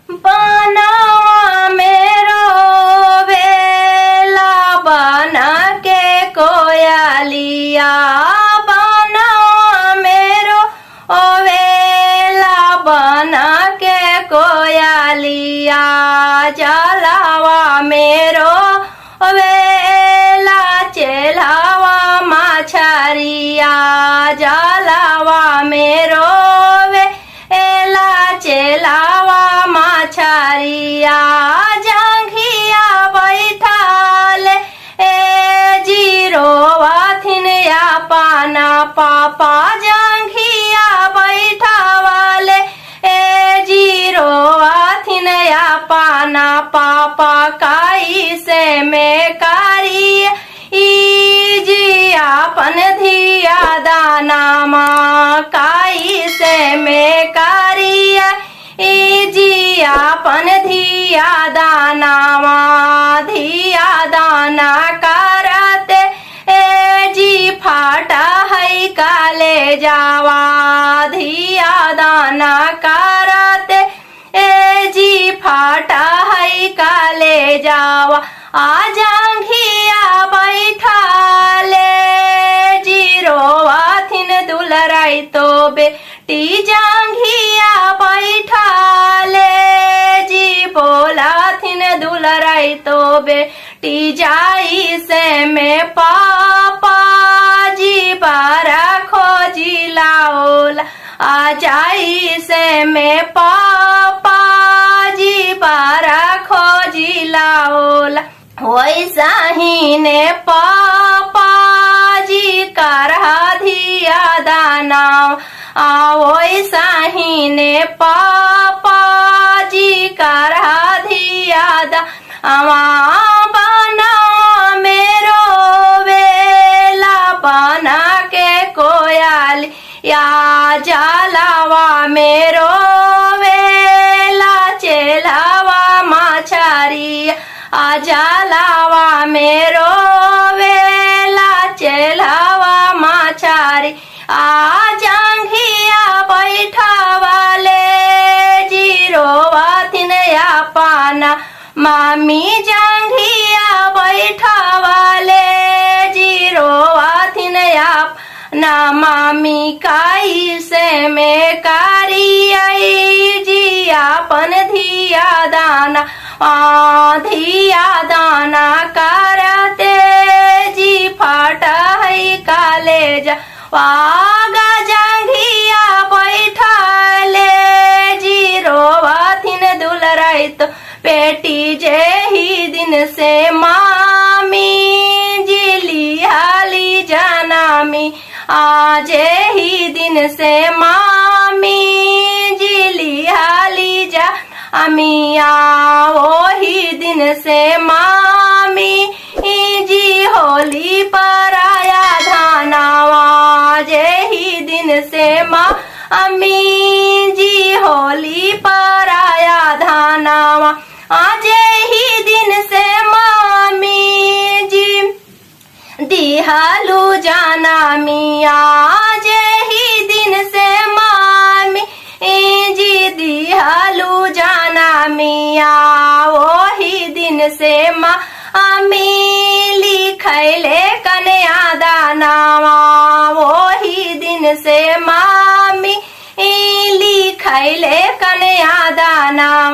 बनवा मेरो बेला बना के कोयलिया, बनवा मेरो बेला बना के कोयलिया, जलावा मेरो वेला चेलावा मछरिया, जलावा मेरो वेला चेलावा मछरिया, जंघिया बैठाले जीरोवा थिन या पाना पापा, जंघिया बैठावाले जीरोवा थिन या पाना पापा, काई से में कारी जी आपन धिया दाना माँ, काई से में कारिया जी आपन धिया दाना माँ, धिया दाना करते जी फाटा है काले जावा, धिया दाना करते जी फाटा है काले जावा, आ जंघिया बैठाले जीरोवा थिन दुलराई तो बेटी, जंघिया बैठाले जी बोला थिन दुलराई तो बेटी, जाई से में पापा जी बारा खोजी लाओला, आ जाई से में पापा जी बारा खोजी लाओला, वैसा ही ने पापा जी करहा धिया दाना, वैसा ही ने पापा जी करहा धिया दाना, बना मेरो वेला बना के कोयली, या जलावा मेरो वेला चेलावा मछरिया, आ जलावा मेरो वेला चेलावा मछरी, आ जंघिया बैठावाले जीरोवा थिन या पाना मामी, जंघिया बैठावाले जीरोवा थिन या ना मामी, काई से में कारी आई जी आपन धिया दाना, धिया दाना करते जी फाटा है काले जा, वागा जंघिया बैठाले जीरोवा थिन दुलराई तो बेटी, जे ही दिन से मामी जी लिहाली जनामी, आज ही दिन से मामी जी लिहाली जा अमिया, वो ही दिन से मामी जी होली पर आया धानावा, जे ही दिन से मामी जी होली पर आया धानावा, आज ही दिन से मामी जी दिहालू जाना मिया, आज ही दिन से मामी जी दिहालू जाना मिया, वो ही दिन से मामी लिखैले कन्या दानावा, वो ही दिन से मामी लिखैले कन्या दाना